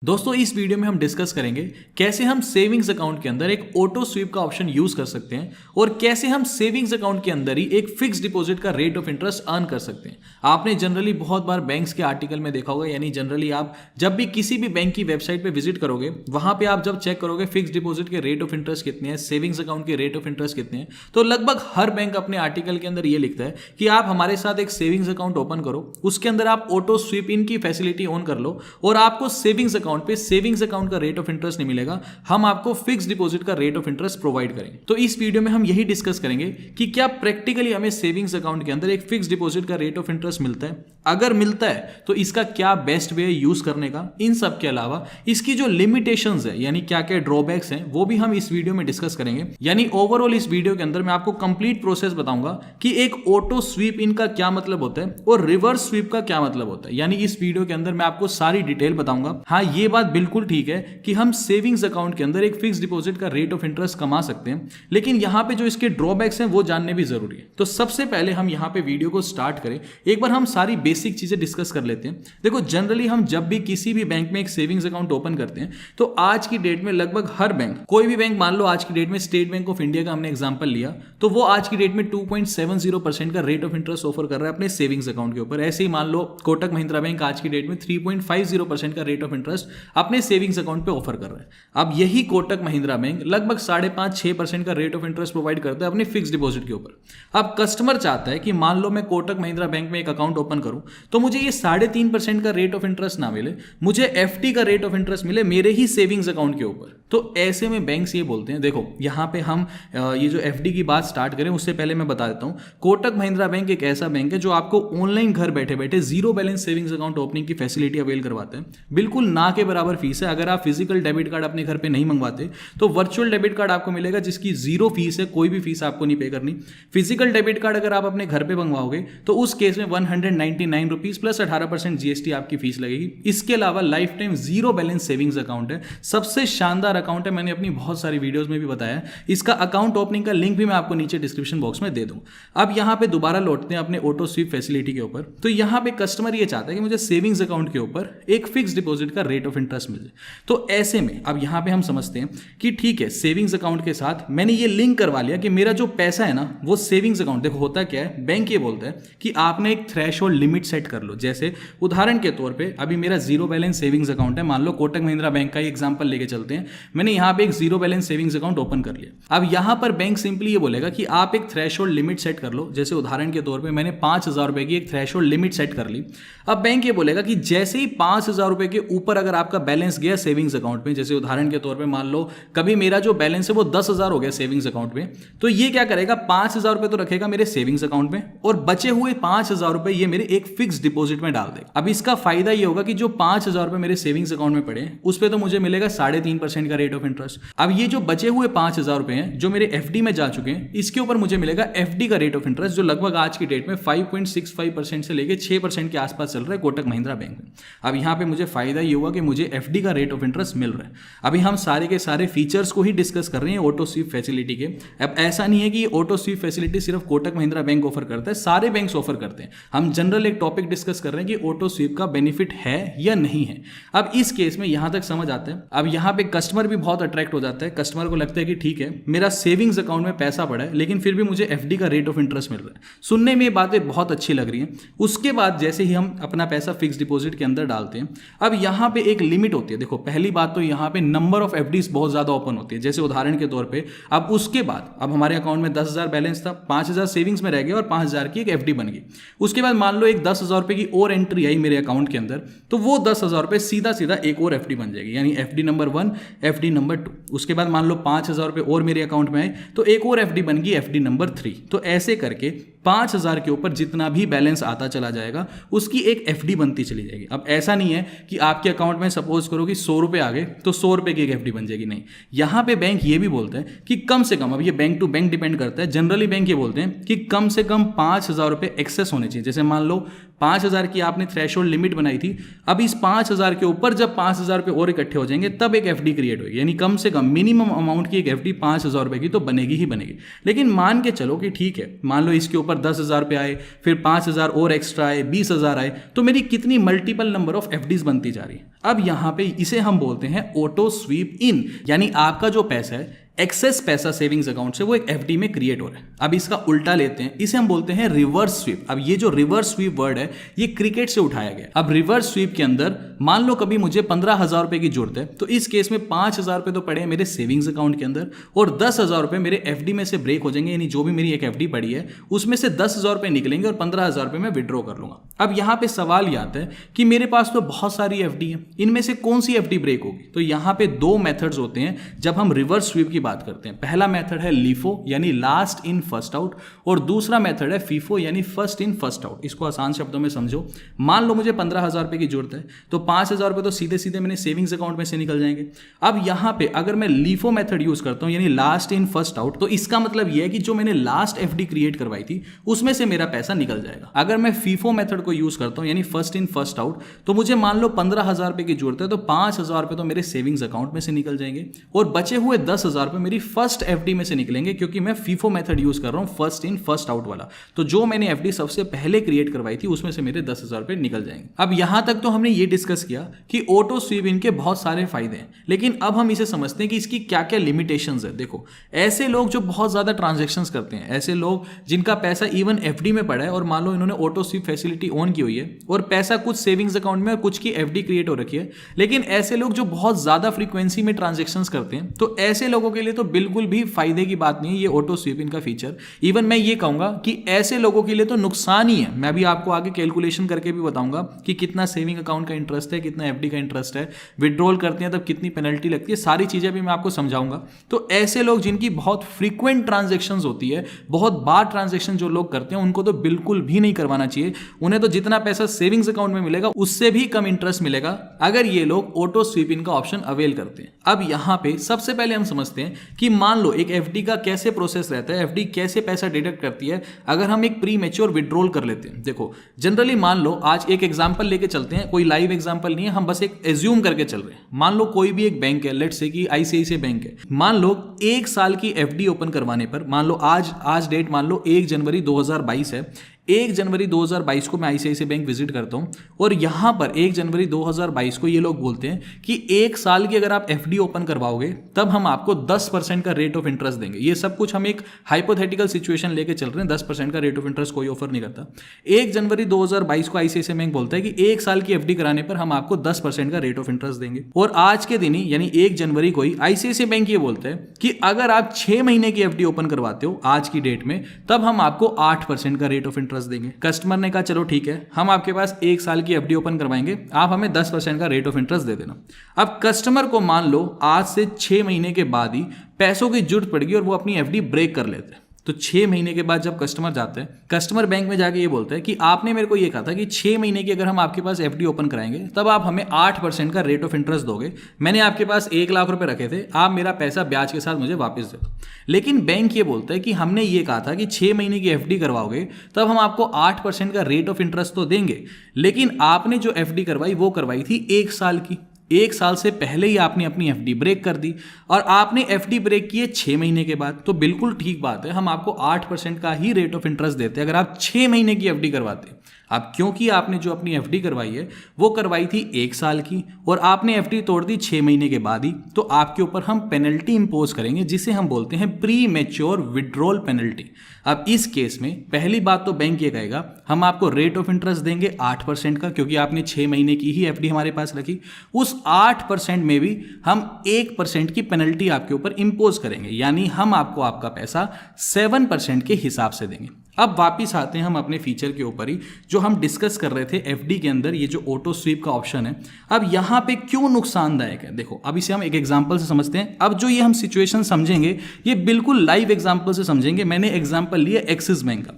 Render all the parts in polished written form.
दोस्तों इस वीडियो में हम डिस्कस करेंगे कैसे हम सेविंग्स अकाउंट के अंदर एक ऑटो स्वीप का ऑप्शन यूज कर सकते हैं और कैसे हम सेविंग्स अकाउंट के अंदर ही एक फिक्स डिपॉजिट का रेट ऑफ इंटरेस्ट अर्न कर सकते हैं। आपने जनरली बहुत बार बैंक्स के आर्टिकल में देखा होगा, यानी जनरली आप जब भी किसी भी बैंक की वेबसाइट पे विजिट करोगे, वहां पे आप जब चेक करोगे फिक्स डिपॉजिट के रेट ऑफ इंटरेस्ट कितने हैं, सेविंग्स अकाउंट के रेट ऑफ इंटरेस्ट कितने हैं, तो लगभग हर बैंक अपने आर्टिकल के अंदर ये लिखता है कि आप हमारे साथ एक सेविंग्स अकाउंट ओपन करो, उसके अंदर आप ऑटो स्वीप इन की फैसिलिटी ऑन कर लो और आपको सेविंग्स अकाउंट पे सेविंग्स अकाउंट का रेट ऑफ इंटरेस्ट नहीं मिलेगा, हम आपको फिक्स डिपॉजिट का रेट ऑफ इंटरेस्ट प्रोवाइड करेंगे। तो इस वीडियो में हम यही डिस्कस करेंगे कि क्या प्रैक्टिकली हमें सेविंग्स अकाउंट के अंदर एक फिक्स डिपॉजिट का रेट ऑफ इंटरेस्ट मिलता है, अगर मिलता है तो इसका क्या बेस्ट वे है यूज करने का, इन सब के अलावा इसकी जो लिमिटेशंस है यानी क्या क्या ड्रॉबैक्स हैं वो भी हम इस वीडियो में डिस्कस करेंगे। यानी ओवरऑल इस वीडियो के अंदर मैं आपको कंप्लीट प्रोसेस बताऊंगा कि एक ऑटो स्वीप इन का क्या मतलब होता है और रिवर्स स्वीप का क्या मतलब होता है। यानी इस वीडियो के अंदर मैं आपको सारी डिटेल बताऊंगा। हाँ, ये बात बिल्कुल ठीक है कि हम सेविंग्स अकाउंट के अंदर एक फिक्स डिपॉजिट का रेट ऑफ इंटरेस्ट कमा सकते हैं, लेकिन यहां पे जो इसके ड्रॉबैक्स हैं वो जानने भी जरूरी है। तो सबसे पहले हम यहां पे वीडियो को स्टार्ट करें, एक बार हम सारी बेसिक चीजें डिस्कस कर लेते हैं। देखो, जनरली हम जब भी किसी भी बैंक में एक सेविंग्स अकाउंट ओपन करते हैं तो आज की डेट में लगभग हर बैंक, कोई भी बैंक, मान लो आज की डेट में स्टेट बैंक ऑफ इंडिया का हमने एग्जांपल लिया, तो वो आज की डेट में 2.70% का रेट ऑफ इंटरेस्ट ऑफर कर रहा है अपने सेविंग्स अकाउंट के ऊपर। ऐसे ही मान लो कोटक महिंद्रा बैंक आज की डेट में 3.50% का रेट ऑफ इंटरेस्ट अपने सेविंग्स अकाउंट पे ऑफर कर रहा है। अब यही कोटक महिंद्रा बैंक लगभग 5.5-6% का रेट ऑफ इंटरेस्ट प्रोवाइड करता है अपने फिक्स डिपॉजिट के ऊपर। अब कस्टमर चाहता है कि मान लो मैं कोटक महिंद्रा बैंक में एक अकाउंट ओपन करूं तो मुझे ये 3.5% का रेट ऑफ इंटरेस्ट ना मिले, मुझे एफडी का रेट ऑफ इंटरेस्ट मिले मेरे ही सेविंग्स अकाउंट के ऊपर। तो ऐसे में बैंक्स ये बोलते हैं, देखो यहां पे हम ये जो एफडी की बात स्टार्ट करें उससे पहले मैं बता देता हूं, कोटक महिंद्रा बैंक एक ऐसा बैंक है जो आपको ऑनलाइन घर बैठे बैठे zero balance savings account opening की फैसिलिटी अवेल करवाते हैं। बिल्कुल ना के बराबर फीस है। अगर आप फिजिकल डेबिट कार्ड अपने घर पे नहीं मंगवाते तो वर्चुअल डेबिट कार्ड आपको मिलेगा जिसकी जीरो फीस है, कोई भी फीस आपको नहीं पे करनी। फिजिकल डेबिट कार्ड अगर आप अपने घर पे मंगवाओगे तो उस केस में 199 रुपीज प्लस 18% जीएसटी आपकी फीस लगेगी। इसके अलावा life time zero balance savings account है, सबसे शानदार अकाउंट है, मैंने अपनी बहुत सारी वीडियोस में भी बताया। इसका अकाउंट ओपनिंग का लिंक भी मैं आपको नीचे डिस्क्रिप्शन बॉक्स में दे दूं। अब यहां पे दोबारा लौटते हैं अपने ऑटो स्वीप फैसिलिटी के ऊपर। तो यहां पे कस्टमर ये चाहता है कि मुझे सेविंग्स अकाउंट के ऊपर एक फिक्स डिपॉजिट का रेट ऑफ इंटरेस्ट मिल जाए। तो ऐसे में अब यहां पे हम समझते हैं कि ठीक है, सेविंग्स अकाउंट के साथ मैंने ये लिंक करवा लिया कि मेरा जो पैसा है ना वो सेविंग्स अकाउंट, देखो होता क्या है, बैंक ये बोलता है कि आपने एक थ्रेशोल्ड लिमिट सेट कर लो। जैसे उदाहरण के तौर पे अभी मेरा जीरो बैलेंस सेविंग्स अकाउंट है, मान लो कोटक महिंद्रा बैंक का ही एग्जांपल लेके चलते हैं, मैंने यहां पे एक zero balance savings account open कर लिया। अब यहां पर बैंक सिंपली ये बोलेगा कि आप एक थ्रेशोल्ड लिमिट सेट कर लो। जैसे उदाहरण के तौर पे मैंने 5,000 रुपए की एक थ्रेशोल्ड लिमिट सेट कर ली। अब बैंक ये बोलेगा कि जैसे ही 5,000 रुपए के ऊपर अगर आपका बैलेंस गया सेविंग्स अकाउंट में, जैसे उदाहरण के तौर पे मान लो कभी मेरा जो बैलेंस है वो 10,000 हो गया सेविंग्स अकाउंट में, तो ये क्या करेगा, 5,000 रुपए तो रखेगा मेरे सेविंग्स अकाउंट में और बचे हुए 5,000 रुपए ये मेरे एक फिक्स डिपॉजिट में डाल देगा। अब इसका फायदा ये होगा कि जो 5,000 रुपए मेरे सेविंग्स अकाउंट में पड़े उस पर तो मुझे मिलेगा 3.5% का रेट ऑफ इंटरेस्ट। अब ये जो बचे हुए 5,000 रुपए हैं जो मेरे एफडी में जा चुके हैं, इसके ऊपर मुझे मिलेगा एफडी का रेट ऑफ इंटरेस्ट, जो लगभग आज की डेट में 5.65% से लेकर 6% के आसपास चल रहा है कोटक महिंद्रा बैंक में। अब यहां पे मुझे फायदा ये होगा कि मुझे एफडी का रेट ऑफ इंटरेस्ट मिल रहा है। अभी हम सारे के सारे फीचर्स को ही डिस्कस कर रहे हैं ऑटो स्वीप फैसिलिटी के। अब ऐसा नहीं है कि ऑटो स्वीप फैसिलिटी सिर्फ कोटक महिंद्रा बैंक ऑफर करता है, सारे बैंक्स ऑफर करते हैं। हम जनरल एक टॉपिक डिस्कस कर रहे हैं कि ऑटो स्वीप का बेनिफिट है या नहीं है। अब इस केस में यहां तक समझ आता है। अब यहां पे कस्टमर भी बहुत अट्रैक्ट हो जाता है। कस्टमर को लगता है कि ठीक है, मेरा सेविंग्स अकाउंट में पैसा पड़ा है लेकिन फिर भी मुझे एफडी का रेट ऑफ इंटरेस्ट मिल रहा है। सुनने में ये बातें बहुत अच्छी लग रही हैं। उसके बाद जैसे ही हम अपना पैसा फिक्स डिपॉजिट के अंदर डालते हैं, अब यहां पे एक लिमिट होती है। देखो, पहली बात तो यहां पे नंबर ऑफ एफडीज बहुत ज्यादा ओपन होती है। जैसे उदाहरण के तौर पे अब उसके बाद अब हमारे अकाउंट में 10,000 बैलेंस था, 5,000 सेविंग्स में रह गया और 5,000 की एक एफडी बन गई। उसके बाद मान लो एक 10,000 रुपए की और एंट्री आई मेरे अकाउंट के अंदर, तो वो 10,000 रुपए सीधा सीधा एक और एफडी बन जाएगी, यानी एफडी नंबर 1, एफडी नंबर 2। उसके बाद मान लो 5,000 रुपए और मेरे अकाउंट में आए तो एक और एफडी बन गई, एफडी नंबर 3। तो ऐसे करके 5,000 के ऊपर जितना भी बैलेंस आता चला जाएगा उसकी एक एफडी बनती चली जाएगी। अब ऐसा नहीं है कि आपके अकाउंट में सपोज करो कि 100 रुपए आ गए तो 100 रुपए की एक एफडी बन जाएगी, नहीं। यहां पे बैंक ये भी बोलते हैं कि कम से कम, अब ये बैंक टू बैंक डिपेंड करता है, जनरली बैंक ये बोलते हैं कि कम से कम 5,000 रुपए एक्सेस होने चाहिए। जैसे मान लो 5,000 की आपने थ्रेशोल्ड लिमिट बनाई थी, अब इस 5,000 के ऊपर जब 5,000 रुपये और इकट्ठे हो जाएंगे तब एक एफडी क्रिएट होगी, यानी कम से कम मिनिमम अमाउंट की एक एफडी 5,000 रुपये की तो बनेगी ही बनेगी। लेकिन मान के चलो कि ठीक है, मान लो इसके ऊपर 10,000 रुपये आए, फिर 5,000 और एक्स्ट्रा आए, 20,000 आए, तो मेरी कितनी मल्टीपल नंबर ऑफ एफडीज बनती जा रही है। अब यहां पे इसे हम बोलते हैं ऑटो स्वीप इन, यानी आपका जो पैसा है, एक्सेस पैसा सेविंग्स अकाउंट से वो एक एफडी में क्रिएट हो रहा है। अब इसका उल्टा लेते हैं, इसे हम बोलते हैं रिवर्स स्वीप। अब ये जो रिवर्स स्वीप वर्ड है ये क्रिकेट से उठाया गया। अब रिवर्स स्वीप के अंदर मान लो कभी मुझे 15,000 रुपए की जरूरत है, तो इस केस में 5,000 रुपए तो पड़े हैं मेरे सेविंग्स अकाउंट के अंदर और 10,000 रुपए मेरे एफडी में से ब्रेक हो जाएंगे, यानी जो भी मेरी एक एफडी पड़ी है उसमें से 10,000 रुपए निकलेंगे और 15,000 रुपए मैं विड्रॉ कर लूंगा। अब यहां पे सवाल ये आता है कि मेरे पास तो बहुत सारी एफडी है, इनमें से कौन सी एफडी ब्रेक होगी? तो यहां पे दो मेथड्स होते हैं जब हम रिवर्स स्वीप की बात करते हैं। पहला मेथड है लीफो यानी लास्ट इन फर्स्ट आउट, और दूसरा मेथड है फीफो यानी फर्स्ट इन फर्स्ट आउट। इसको आसान शब्दों में समझो, मान लो मुझे 15,000 रुपए की जरूरत है, तो 5,000 रुपए तो सीधे सीधे मेरे सेविंग्स अकाउंट में से निकल जाएंगे। अब यहां पे अगर मैं लीफो मेथड यूज करता हूं यानी लास्ट इन फर्स्ट आउट, तो इसका मतलब यह है कि जो मैंने लास्ट एफडी क्रिएट करवाई थी उसमें से मेरा पैसा निकल जाएगा। अगर मैं फीफो मेथड को यूज करता हूं यानी फर्स्ट इन फर्स्ट आउट, तो मुझे मान लो 15,000 रुपए की जरूरत है, तो 5,000 रुपए तो मेरे सेविंग्स अकाउंट में से निकल जाएंगे और बचे हुए 10,000 रुपए मेरी फर्स्ट एफडी में से निकलेंगे, क्योंकि मैं फीफो मेथड यूज कर रहा हूं फर्स्ट इन फर्स्ट आउट वाला। तो जो मैंने एफडी सबसे पहले क्रिएट करवाई थी उसमें से मेरे 10,000 रुपए निकल जाएंगे। अब यहां तक तो हमने ये डिस्कस किया कि ऑटो स्वीप इनके बहुत सारे फायदे हैं, लेकिन अब हम इसे समझते हैं कि इसकी क्या क्या लिमिटेशंस है। देखो, ऐसे लोग जो बहुत ज्यादा ट्रांजेक्शंस करते हैं, ऐसे लोग जिनका पैसा इवन एफडी में पड़ा है और मान लो इन्होंने ऑटो स्वीप फैसिलिटी ऑन की हुई है और पैसा कुछ सेविंग्स अकाउंट में और कुछ की एफडी क्रिएट हो रखी है, लेकिन ऐसे लोग जो बहुत ज्यादा फ्रीक्वेंसी में ट्रांजेक्शंस करते हैं, तो ऐसे लोगों के लिए तो बिल्कुल भी फायदे की बात नहीं है ये ऑटो स्वीप इनका फीचर। इवन मैं ये कहूंगा कि ऐसे लोगों के लिए तो नुकसान ही है। मैं भी आपको आगे कैलकुलेशन करके भी बताऊंगा कि कितना सेविंग अकाउंट का इंटरेस्ट है, कितना एफडी का इंटरेस्ट है, विड्रॉल करते हैं तब कितनी पेनल्टी लगती है, सारी चीजें भी मैं आपको समझाऊंगा। तो ऐसे लोग जिनकी बहुत फ्रीक्वेंट ट्रांजेक्शंस होती है, बहुत बार ट्रांजेक्शन जो लोग करते हैं, उनको तो बिल्कुल भी नहीं करवाना चाहिए। उन्हें तो जितना पैसा सेविंग्स अकाउंट में मिलेगा उससे भी कम इंटरेस्ट मिलेगा अगर ये लोग ऑटो स्वीप इन का ऑप्शन अवेल करते हैं। अब यहां पे सबसे पहले हम समझते हैं कि मान लो एक एफडी का कैसे प्रोसेस रहता है, एफडी कैसे पैसा डिडक्ट करती है अगर हम एक प्री मैच्योर विड्रॉल कर लेते हैं। देखो, जनरली मान लो आज एक एग्जांपल लेके चलते हैं, कोई लाइव एग्जांपल नहीं है, हम बस एक एज्यूम करके चल रहे हैं। मान लो कोई भी एक बैंक है, लेट्स से कि आईसीआईसीआई बैंक है, मान लो 1 साल की एफडी ओपन करवाने पर, मान लो आज डेट मान लो 1 जनवरी 2022 है, 1 जनवरी 2022 को मैं आईसीआईसीआई बैंक विजिट करता हूं और यहां पर 1 जनवरी 2022 को ये लोग बोलते हैं कि 1 साल की अगर आप एफडी ओपन करवाओगे तब हम आपको 10% का रेट ऑफ इंटरेस्ट देंगे। ये सब कुछ हम एक हाइपोथेटिकल सिचुएशन लेके चल रहे हैं, 10% का रेट ऑफ इंटरेस्ट कोई ऑफर नहीं करता। 1 जनवरी 2022 को आईसीआईसीआई बैंक बोलता है कि 1 साल की एफडी कराने पर हम आपको 10% का रेट ऑफ इंटरेस्ट देंगे। और आज के दिन ही यानी 1 जनवरी को ही आईसीआईसीआई बैंक ये बोलता है कि अगर आप 6 महीने की एफडी ओपन करवाते हो आज की डेट में, तब हम आपको 8% का रेट ऑफ इंटरेस्ट देंगे। कस्टमर ने कहा चलो ठीक है, हम आपके पास 1 साल की एफडी ओपन करवाएंगे, आप हमें 10% का रेट ऑफ इंटरेस्ट दे देना। अब कस्टमर को मान लो आज से 6 महीने के बाद ही पैसों की जरूरत पड़ेगी और वो अपनी एफडी ब्रेक कर लेते हैं। तो 6 महीने के बाद जब कस्टमर जाते हैं, कस्टमर बैंक में जाके ये बोलता है कि आपने मेरे को ये कहा था कि 6 महीने की अगर हम आपके पास एफडी ओपन कराएंगे तब आप हमें 8% का रेट ऑफ इंटरेस्ट दोगे। मैंने आपके पास 1 लाख रुपए रखे थे, आप मेरा पैसा ब्याज के साथ मुझे वापस दे दो। लेकिन बैंक ये बोलता है कि हमने ये कहा था कि 6 महीने की एफडी करवाओगे तब हम आपको 8% का रेट ऑफ इंटरेस्ट तो देंगे, लेकिन आपने जो एफडी करवाई वो करवाई थी 1 साल की। 1 साल से पहले ही आपने अपनी एफडी ब्रेक कर दी और आपने एफडी ब्रेक की है 6 महीने के बाद। तो बिल्कुल ठीक बात है, हम आपको 8% का ही रेट ऑफ इंटरेस्ट देते हैं अगर आप 6 महीने की एफडी करवाते। अब क्योंकि आपने जो अपनी एफडी करवाई है वो करवाई थी 1 साल की और आपने एफडी तोड़ दी 6 महीने के बाद ही, तो आपके ऊपर हम पेनल्टी इंपोज करेंगे जिसे हम बोलते हैं प्री मैच्योर विड्रॉल पेनल्टी। अब इस केस में पहली बात तो बैंक ये कहेगा हम आपको रेट ऑफ इंटरेस्ट देंगे 8% का, क्योंकि आपने 6 महीने की ही एफडी हमारे पास रखी। उस 8% में भी हम 1% की पेनल्टी आपके ऊपर इंपोज करेंगे, यानी हम आपको आपका पैसा 7% के हिसाब से देंगे। अब वापिस आते हैं हम अपने फीचर के ऊपर ही जो हम डिस्कस कर रहे थे एफडी के अंदर, ये जो ऑटो स्वीप का ऑप्शन है। अब यहाँ पे क्यों नुकसानदायक है, देखो अब इसे हम एक एग्जांपल से समझते हैं। अब जो ये हम सिचुएशन समझेंगे ये बिल्कुल लाइव एग्जांपल से समझेंगे। मैंने एग्जांपल लिया एक्सिस बैंक का।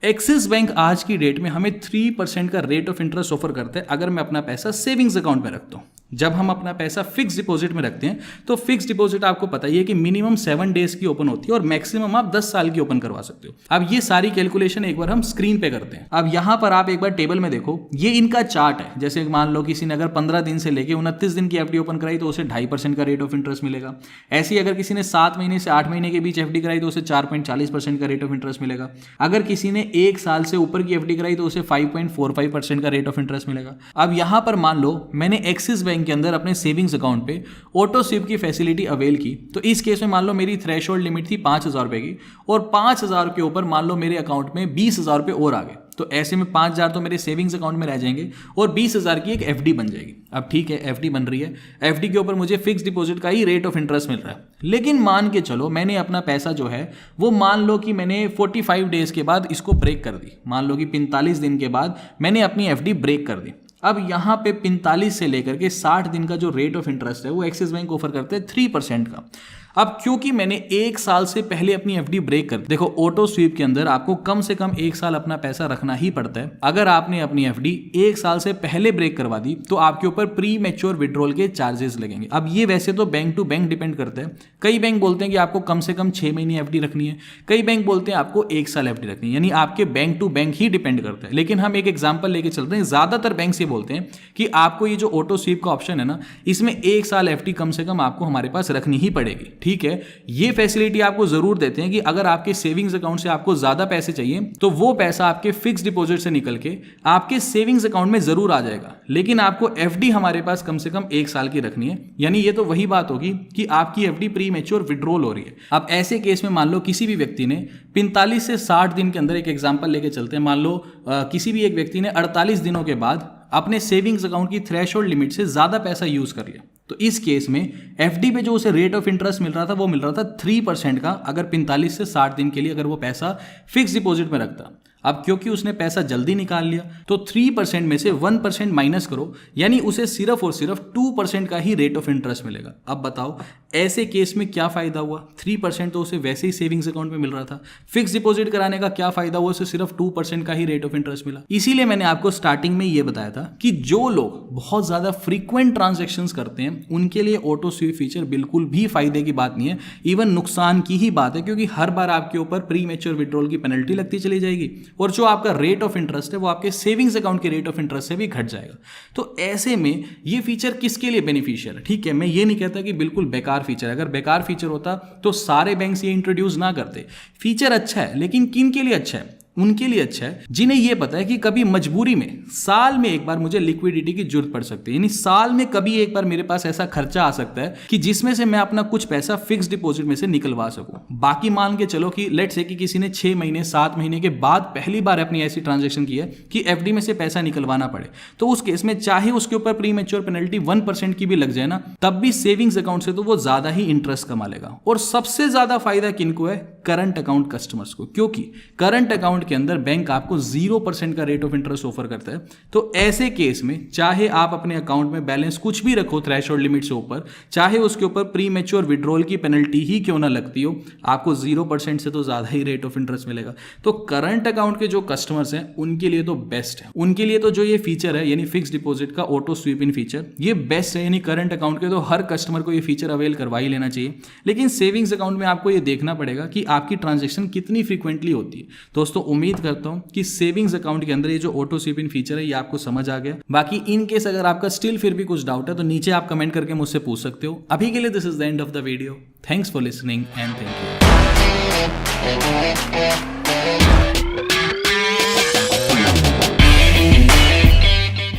एक्सिस बैंक आज की डेट में हमें 3% का रेट ऑफ इंटरेस्ट ऑफर करता है अगर मैं अपना पैसा सेविंग्स अकाउंट में रखता हूँ। जब हम अपना पैसा फिक्स डिपॉजिट में रखते हैं तो फिक्स डिपॉजिट आपको पता ही है कि मिनिमम 7 डेज की ओपन होती है और मैक्सिमम आप 10 साल की ओपन करवा सकते हो। अब ये सारी कैलकुलेशन एक बार हम स्क्रीन पे करते हैं। अब यहां पर आप एक बार टेबल में देखो, ये इनका चार्ट है। जैसे मान लो किसी ने अगर 15 दिन से लेके 29 दिन की एफडी ओपन कराई तो उसे 2.5% का रेट ऑफ इंटरेस्ट मिलेगा। ऐसे ही अगर किसी ने 7 महीने से 8 महीने के बीच एफडी कराई तो उसे 4.40% का रेट ऑफ इंटरेस्ट मिलेगा। अगर किसी ने 1 साल से ऊपर की एफडी कराई तो उसे 5.45% का रेट ऑफ इंटरेस्ट मिलेगा। अब यहां पर मान लो मैंने एक्सिस बैंक के अंदर अपने सेविंग्स अकाउंट पे ऑटो स्वीप की फैसिलिटी अवेल की, तो इस केस में मान लो मेरी थ्रेशोल्ड लिमिट थी 5,000 रुपए की और 5,000 के ऊपर मान लो मेरे अकाउंट में 20,000 रुपए और आ गए, तो ऐसे में 5,000 तो मेरे सेविंग्स अकाउंट में रह जाएंगे और 20,000 की एक एफडी बन जाएगी। अब ठीक है, एफडी बन रही है, एफडी के ऊपर मुझे फिक्स डिपॉजिट का ही रेट ऑफ इंटरेस्ट मिल रहा है। लेकिन मान के चलो मैंने अपना पैसा जो है वो मान लो कि मैंने 45 डेज के बाद इसको ब्रेक कर दी, मान लो कि 45 दिन के बाद मैंने अपनी एफडी ब्रेक कर दी। अब यहाँ पे 45 से लेकर के 60 दिन का जो रेट ऑफ इंटरेस्ट है वो एक्सिस बैंक ऑफर करते हैं 3% का। अब क्योंकि मैंने 1 साल से पहले अपनी एफडी ब्रेक कर, देखो ऑटो स्वीप के अंदर आपको कम से कम 1 साल अपना पैसा रखना ही पड़ता है। अगर आपने अपनी एफडी 1 साल से पहले ब्रेक करवा दी तो आपके ऊपर प्री मैच्योर विड्रॉल के चार्जेस लगेंगे। अब ये वैसे तो बैंक टू बैंक डिपेंड करता है। कई बैंक बोलते हैं कि आपको कम से कम 6 महीने एफडी रखनी है, कई बैंक बोलते हैं आपको 1 साल एफडी रखनी है, यानी आपके बैंक टू बैंक ही डिपेंड करता है। लेकिन हम एक एग्जाम्पल लेके चलते हैं, ज्यादातर बैंक ये बोलते हैं कि आपको ये जो ऑटो स्वीप का ऑप्शन है ना, इसमें 1 साल एफडी कम से कम आपको हमारे पास रखनी ही पड़ेगी। ठीक है, ये फैसिलिटी आपको जरूर देते हैं कि अगर आपके सेविंग्स अकाउंट से आपको ज्यादा पैसे चाहिए तो वो पैसा आपके फिक्स डिपॉजिट से निकल के आपके सेविंग्स अकाउंट में जरूर आ जाएगा। लेकिन आपको एफडी हमारे पास कम से कम 1 साल की रखनी है, यानी ये तो वही बात होगी कि आपकी एफडी प्री मैच्योर विड्रॉल हो रही है। अब ऐसे केस में मान लो किसी भी व्यक्ति ने 45 से 60 दिन के अंदर, एक एग्जाम्पल लेके चलते हैं, मान लो किसी भी एक व्यक्ति ने 48 दिनों के बाद अपने सेविंग्स अकाउंट की थ्रेशोल्ड लिमिट से ज्यादा पैसा यूज कर लिया, तो इस केस में एफडी पे जो उसे रेट ऑफ इंटरेस्ट मिल रहा था वो मिल रहा था 3% का, अगर 45 से 60 दिन के लिए अगर वो पैसा फिक्स डिपॉजिट में रखता। अब क्योंकि उसने पैसा जल्दी निकाल लिया तो 3% में से 1% माइनस करो, यानी उसे सिर्फ और सिर्फ 2% का ही रेट ऑफ इंटरेस्ट मिलेगा। अब बताओ ऐसे केस में क्या फायदा हुआ? 3% तो उसे वैसे ही सेविंग्स अकाउंट में मिल रहा था, फिक्स डिपॉजिट कराने का क्या फायदा हुआ? उसे सिर्फ 2% का ही रेट ऑफ इंटरेस्ट मिला। इसीलिए मैंने आपको स्टार्टिंग में ये बताया था कि जो लोग बहुत ज्यादा फ्रीक्वेंट ट्रांजेक्शंस करते हैं उनके लिए ऑटो स्वीप फीचर बिल्कुल भी फायदे की बात नहीं है, इवन नुकसान की ही बात है, क्योंकि हर बार आपके ऊपर प्री मैच्योर विड्रॉल की पेनल्टी लगती चली जाएगी और जो आपका रेट ऑफ इंटरेस्ट है वो आपके सेविंग्स अकाउंट के रेट ऑफ इंटरेस्ट से भी घट जाएगा। तो ऐसे में ये फीचर किसके लिए बेनिफिशियल है? ठीक है, मैं ये नहीं कहता कि बिल्कुल बेकार फीचर है, अगर बेकार फीचर होता तो सारे बैंक्स ये इंट्रोड्यूस ना करते। फीचर अच्छा है, लेकिन किन के लिए अच्छा है? उनके लिए अच्छा है जिन्हें यह पता है कि कभी मजबूरी में साल में एक बार मुझे लिक्विडिटी की जरूरत पड़ सकती है, यानी साल में कभी एक बार मेरे पास ऐसा खर्चा आ सकता है कि जिसमें से मैं अपना कुछ पैसा फिक्स डिपॉजिट में से निकलवा सकूं। बाकी मान के चलो कि लेट्स से कि किसी ने 6 महीने 7 महीने के बाद पहली बार अपनी ऐसी ट्रांजेक्शन की है कि एफडी में से पैसा निकलवाना पड़े, तो उस केस में चाहे उसके ऊपर प्री मैच्योर पेनल्टी 1% की भी लग जाए ना, तब भी सेविंग्स अकाउंट से तो वो ज्यादा ही इंटरेस्ट कमा लेगा। और सबसे ज्यादा फायदा किनको है? करंट अकाउंट कस्टमर्स को, क्योंकि करंट अकाउंट के अंदर बैंक आपको 0% का रेट ऑफ इंटरेस्ट ऑफर करता है। तो ऐसे केस में चाहे आप अपने अकाउंट में बैलेंस कुछ भी रखो थ्रेशोल्ड लिमिट से ऊपर, चाहे उसके ऊपर प्री मैच्योर विड्रॉल की पेनल्टी ही क्यों ना लगती हो, आपको 0% से तो ज्यादा ही रेट ऑफ इंटरेस्ट मिलेगा। तो करंट अकाउंट के जो कस्टमर्स हैं उनके लिए तो बेस्ट है, उनके लिए तो जो ये फीचर है यानी फिक्स डिपॉजिट का ऑटो स्वीप इन फीचर ये बेस्ट है, यानी करंट अकाउंट के तो हर कस्टमर को ये फीचर अवेल करवा ही लेना चाहिए। लेकिन सेविंग्स अकाउंट में आपको ये देखना पड़ेगा कि आपकी ट्रांजेक्शन कितनी फ्रीक्वेंटली होती है। दोस्तों उम्मीद करता हूं कि सेविंग्स अकाउंट के अंदर ये जो ऑटो स्वीप इन फीचर है ये आपको समझ आ गया। बाकी इन केस अगर आपका स्टिल फिर भी कुछ डाउट है तो नीचे आप कमेंट करके मुझसे पूछ सकते हो। अभी के लिए this is the end of the video. Thanks for listening and thank you.